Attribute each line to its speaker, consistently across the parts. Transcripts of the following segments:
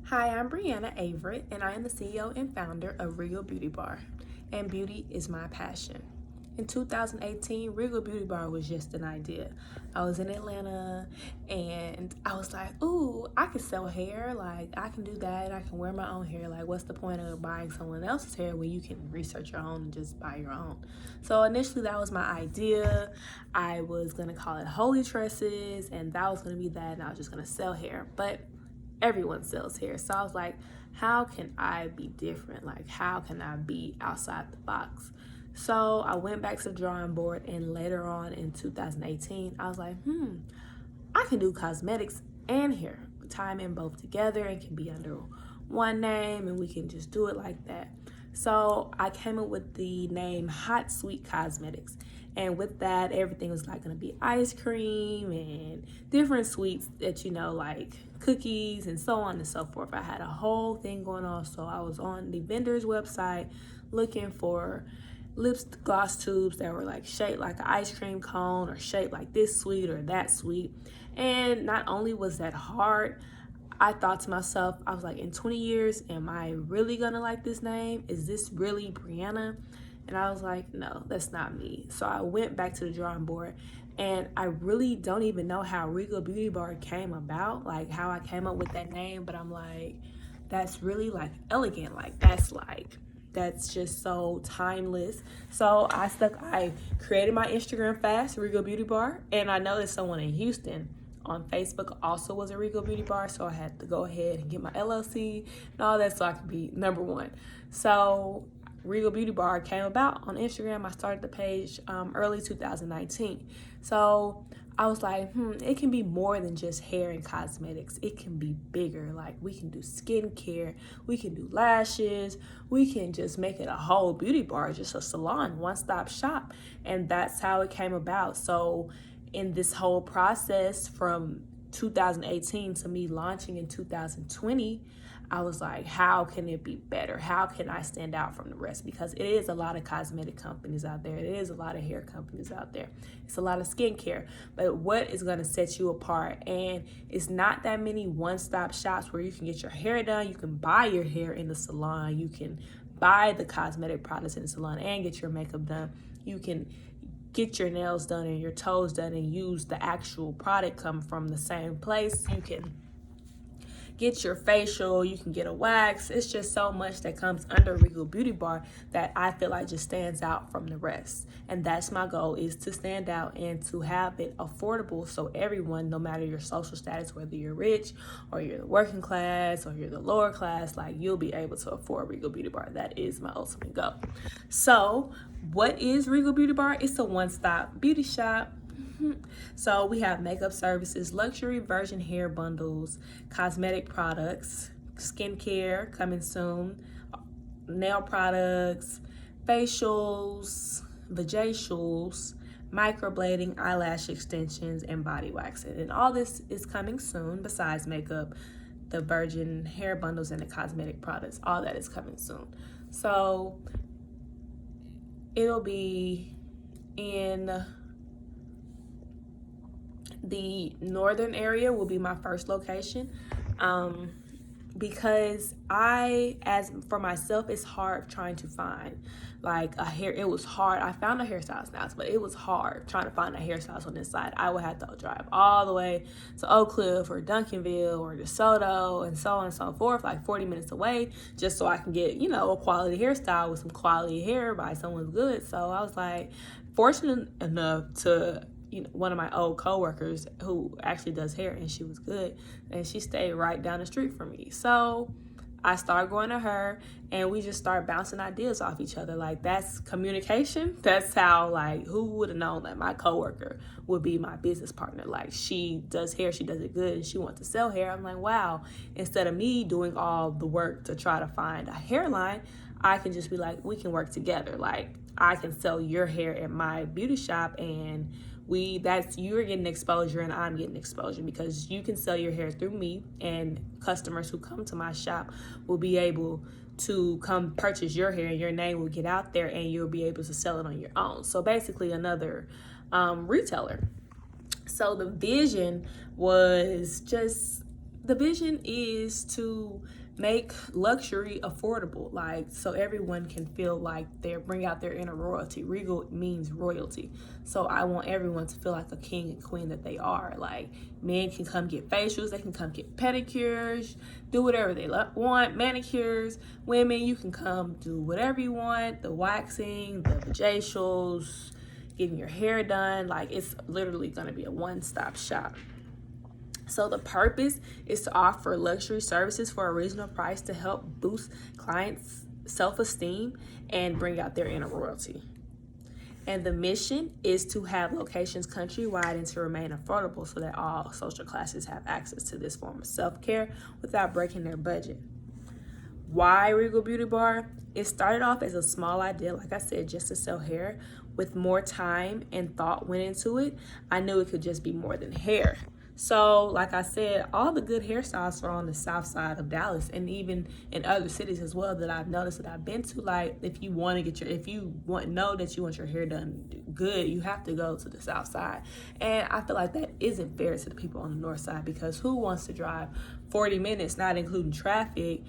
Speaker 1: Hi, I'm Brianna Averett, and I am the CEO and founder of Regal Beauty Bar, and beauty is my passion. In 2018, Regal Beauty Bar was just an idea. I was in Atlanta and I was like, ooh, I can sell hair. Like, I can do that. I can wear my own hair. Like, what's the point of buying someone else's hair when you can research your own and just buy your own? So, initially, that was my idea. I was going to call it Holy Tresses, and that was going to be that, and I was just going to sell hair. But everyone sells hair. So I was like, how can I be different? Like, how can I be outside the box? So I went back to the drawing board, and later on in 2018, I was like, I can do cosmetics and hair. Tie them in both together and can be under one name, and we can just do it like that. So I came up with the name Hot Sweet Cosmetics. And with that, everything was like gonna be ice cream and different sweets that like cookies and so on and so forth. I had a whole thing going on. So I was on the vendor's website looking for lip gloss tubes that were like shaped like an ice cream cone or shaped like this sweet or that sweet. And not only was that hard, I thought to myself, I was like, in 20 years, am I really gonna like this name? Is this really Brianna? And I was like, no, that's not me. So I went back to the drawing board, and I really don't even know how Regal Beauty Bar came about, like how I came up with that name, but I'm like, that's really like elegant. That's just so timeless. So I created my Instagram fast, Regal Beauty Bar, and I know there's someone in Houston on Facebook also was a Regal Beauty Bar, so I had to go ahead and get my LLC and all that so I could be number one. So Regal Beauty Bar came about on Instagram. I started the page early 2019. So I was like, it can be more than just hair and cosmetics. It can be bigger. Like, we can do skincare, we can do lashes, we can just make it a whole beauty bar, just a salon, one-stop shop. And that's how it came about. So in this whole process from 2018 to me launching in 2020, I was like, how can it be better? How can I stand out from the rest? Because it is a lot of cosmetic companies out there. It is a lot of hair companies out there. It's a lot of skincare. But what is going to set you apart? And it's not that many one-stop shops where you can get your hair done. You can buy your hair in the salon. You can buy the cosmetic products in the salon and get your makeup done. You can get your nails done and your toes done and use the actual product come from the same place. You can get your facial, you can get a wax. It's just so much that comes under Regal Beauty Bar that I feel like just stands out from the rest. And that's my goal, is to stand out and to have it affordable so everyone, no matter your social status, whether you're rich or you're the working class or you're the lower class, like, you'll be able to afford Regal Beauty Bar. That is my ultimate goal. So what is Regal Beauty Bar? It's a one-stop beauty shop. So we have makeup services, luxury virgin hair bundles, cosmetic products, skincare coming soon, nail products, facials, vajacials, microblading, eyelash extensions, and body waxing. And all this is coming soon besides makeup, the virgin hair bundles, and the cosmetic products. All that is coming soon. So it'll be in the northern area will be my first location, because as for myself, it's hard trying to find like a hair. It was hard. I found a hairstylist now, but it was hard trying to find a hairstylist on this side. I would have to drive all the way to Oak Cliff or Duncanville or DeSoto and so on and so forth, like 40 minutes away, just so I can get, a quality hairstyle with some quality hair by someone good. So I was like, fortunate enough to one of my old coworkers who actually does hair, and she was good, and she stayed right down the street from me. So I started going to her, and we just started bouncing ideas off each other. Like, that's communication. That's how, like, who would have known that my coworker would be my business partner? Like, she does hair, she does it good, and she wants to sell hair. I'm like, wow, instead of me doing all the work to try to find a hairline, I can just be like, we can work together. Like, I can sell your hair at my beauty shop, and you're getting exposure and I'm getting exposure, because you can sell your hair through me, and customers who come to my shop will be able to come purchase your hair, and your name will get out there, and you'll be able to sell it on your own. So basically another retailer. So the vision was just the vision is to make luxury affordable, like so everyone can feel like they bring out their inner royalty. Regal means royalty, so I want everyone to feel like a king and queen that they are. Like men can come get facials, they can come get pedicures, do whatever they want, manicures. Women, you can come do whatever you want, the waxing, the vajacials, getting your hair done. Like it's literally going to be a one-stop shop. So the purpose is to offer luxury services for a reasonable price to help boost clients' self-esteem and bring out their inner royalty. And the mission is to have locations countrywide and to remain affordable so that all social classes have access to this form of self-care without breaking their budget. Why Regal Beauty Bar? It started off as a small idea, like I said, just to sell hair. With more time and thought went into it, I knew it could just be more than hair. So, like I said, all the good hairstyles are on the south side of Dallas, and even in other cities as well that I've noticed that I've been to. Like, if you want to know that you want your hair done good, you have to go to the south side. And I feel like that isn't fair to the people on the north side, because who wants to drive 40 minutes, not including traffic,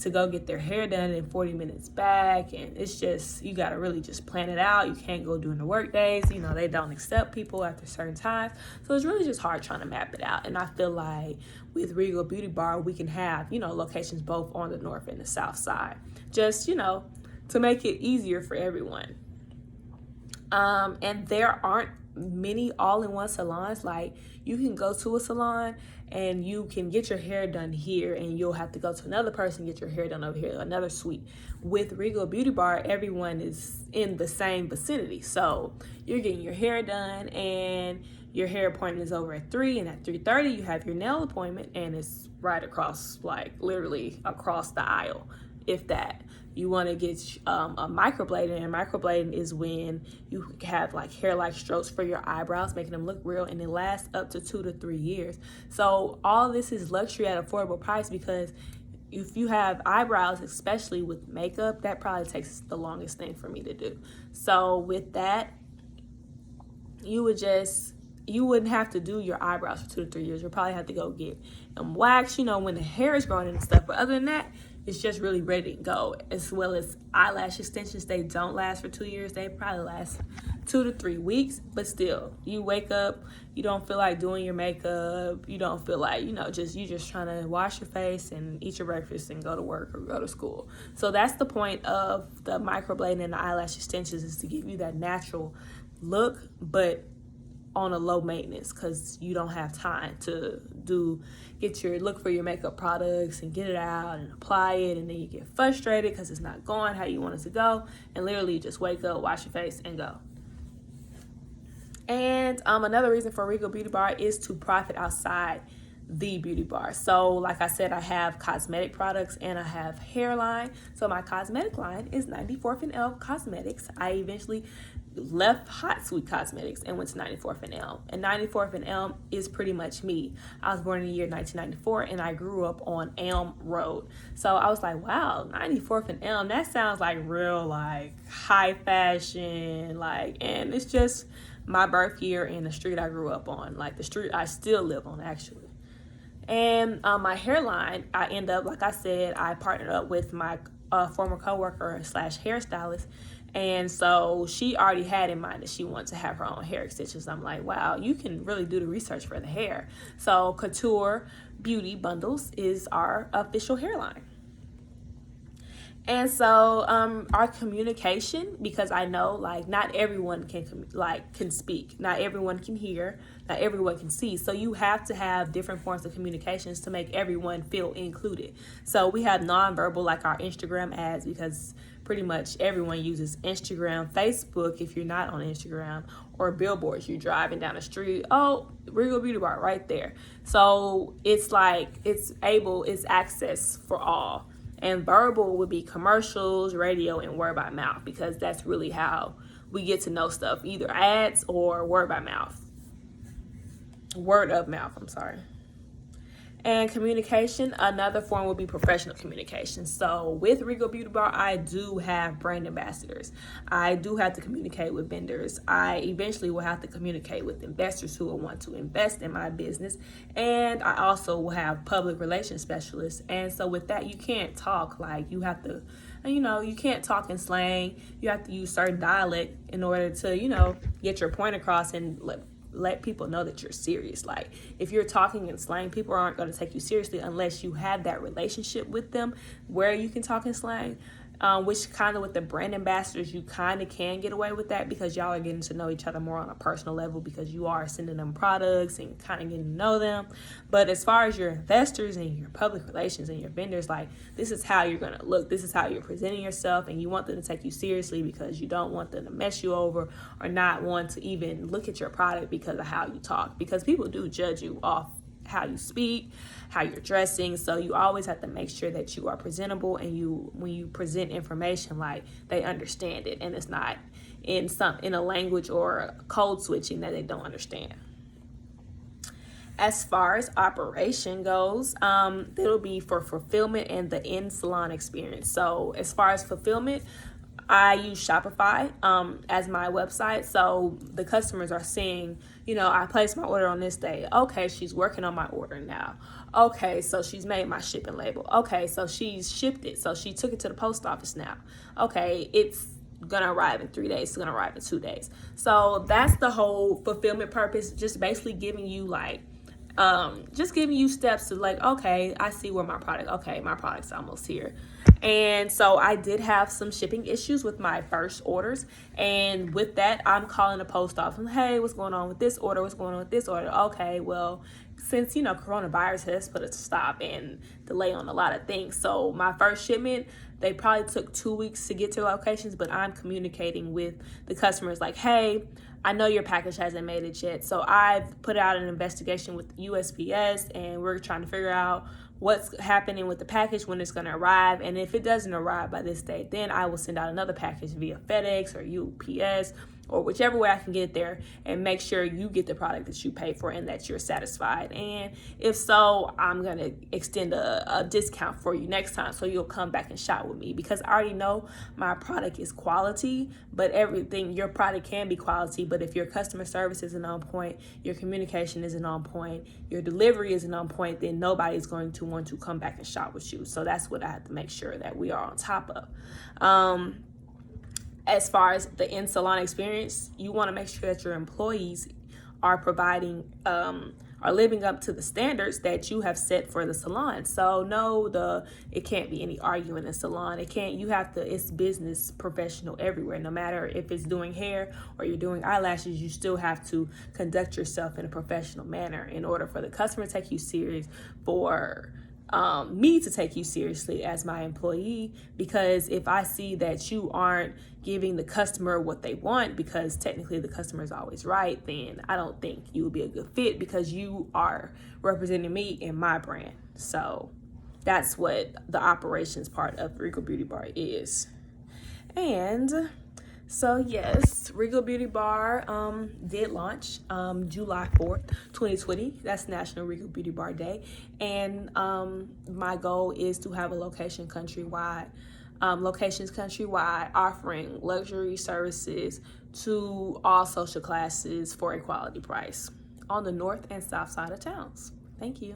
Speaker 1: to go get their hair done in 40 minutes back? And it's just, you got to really just plan it out. You can't go during the work days. You know, they don't accept people after certain times. So it's really just hard trying to map it out. And I feel like with Regal Beauty Bar, we can have, you know, locations both on the north and the south side, just, you know, to make it easier for everyone. And there aren't many all-in-one salons. Like, you can go to a salon and you can get your hair done here, and you'll have to go to another person and get your hair done over here, another suite. With Regal Beauty Bar, everyone is in the same vicinity. So you're getting your hair done, and your hair appointment is over at 3, and at 3:30 you have your nail appointment, and it's right across, like literally across the aisle, if that. You want to get a microblading, and microblading is when you have like hair-like strokes for your eyebrows, making them look real, and it lasts up to 2 to 3 years. So all this is luxury at affordable price, because if you have eyebrows, especially with makeup, that probably takes the longest thing for me to do. So with that, you wouldn't have to do your eyebrows for 2 to 3 years. You'll probably have to go get them waxed, you know, when the hair is growing and stuff. But other than that, it's just really ready to go. As well as eyelash extensions, they don't last for 2 years. They probably last 2 to 3 weeks. But still, you wake up, you don't feel like doing your makeup. You don't feel like, you know, you just trying to wash your face and eat your breakfast and go to work or go to school. So that's the point of the microblading and the eyelash extensions, is to give you that natural look, but on a low maintenance, because you don't have time to look for your makeup products and get it out and apply it, and then you get frustrated because it's not going how you want it to go, and literally you just wake up, wash your face, and go. And another reason for Regal Beauty Bar is to profit outside the beauty bar. So like I said, I have cosmetic products and I have hair line. So my cosmetic line is 94th and Elm Cosmetics. I eventually left Hot Sweet Cosmetics and went to 94th and Elm. And 94th and Elm is pretty much me. I was born in the year 1994, and I grew up on Elm Road. So I was like, wow, 94th and Elm, that sounds like real, like high fashion, like, and it's just my birth year and the street I grew up on, like the street I still live on, actually. And my hairline, I end up, like I said, I partnered up with my former coworker / hairstylist. And so she already had in mind that she wanted to have her own hair extensions. I'm like, wow, you can really do the research for the hair. So Couture Beauty Bundles is our official hairline. And so our communication, because I know like not everyone can speak, not everyone can hear, not everyone can see. So you have to have different forms of communications to make everyone feel included. So we have nonverbal, like our Instagram ads, because pretty much everyone uses Instagram, Facebook if you're not on Instagram, or billboards. You're driving down the street, oh, Regal Beauty Bar right there. So it's like it's access for all. And verbal would be commercials, radio, and word by mouth, because that's really how we get to know stuff, either ads or word by mouth. Word of mouth, I'm sorry. And communication, another form would be professional communication. So with Regal Beauty Bar, I do have brand ambassadors. I do have to communicate with vendors. I eventually will have to communicate with investors who will want to invest in my business. And I also will have public relations specialists. And so with that, you can't talk like you have to, you can't talk in slang. You have to use certain dialect in order to, get your point across and let people know that you're serious. Like if you're talking in slang, people aren't going to take you seriously unless you have that relationship with them where you can talk in slang. Which kind of with the brand ambassadors, you kind of can get away with that because y'all are getting to know each other more on a personal level because you are sending them products and kind of getting to know them. But as far as your investors and your public relations and your vendors, like this is how you're going to look. This is how you're presenting yourself, and you want them to take you seriously because you don't want them to mess you over or not want to even look at your product because of how you talk, because people do judge you off how you speak, how you're dressing. So you always have to make sure that you are presentable, and when you present information, like they understand it and it's not in a language or code switching that they don't understand. As far as operation goes, it'll be for fulfillment and the in-salon experience. So as far as fulfillment, I use Shopify as my website. So the customers are seeing, I placed my order on this day. Okay, she's working on my order now. Okay, so she's made my shipping label. Okay, so she's shipped it. So she took it to the post office now. Okay, it's gonna arrive in 3 days. It's gonna arrive in 2 days. So that's the whole fulfillment purpose. Just basically giving you just giving you steps to like, okay, I see where my product's almost here. And so I did have some shipping issues with my first orders. And with that, I'm calling the post office. Hey, what's going on with this order? What's going on with this order? Okay, well, since, coronavirus has put a stop and delay on a lot of things. So my first shipment, they probably took 2 weeks to get to locations, but I'm communicating with the customers like, hey, I know your package hasn't made it yet. So I've put out an investigation with USPS, and we're trying to figure out what's happening with the package, when it's going to arrive. And if it doesn't arrive by this date, then I will send out another package via FedEx or UPS or whichever way I can get it there, and make sure you get the product that you pay for and that you're satisfied. And if so, I'm going to extend a discount for you next time, so you'll come back and shop with me, because I already know my product is quality. But your product can be quality, but if your customer service isn't on point, your communication isn't on point, your delivery isn't on point, then nobody's going to want to come back and shop with you. So that's what I have to make sure that we are on top of. As far as the in-salon experience, you want to make sure that your employees are providing, are living up to the standards that you have set for the salon. So it can't be any arguing in a salon. It's business professional everywhere. No matter if it's doing hair or you're doing eyelashes, you still have to conduct yourself in a professional manner in order for the customer to take you serious, for me to take you seriously as my employee. Because if I see that you aren't giving the customer what they want, because technically the customer is always right, then I don't think you would be a good fit, because you are representing me and my brand. So that's what the operations part of Regal Beauty Bar is. And so yes, Regal Beauty Bar did launch July 4th, 2020. That's National Regal Beauty Bar Day. And my goal is to have locations countrywide, offering luxury services to all social classes for a quality price on the north and south side of towns. Thank you.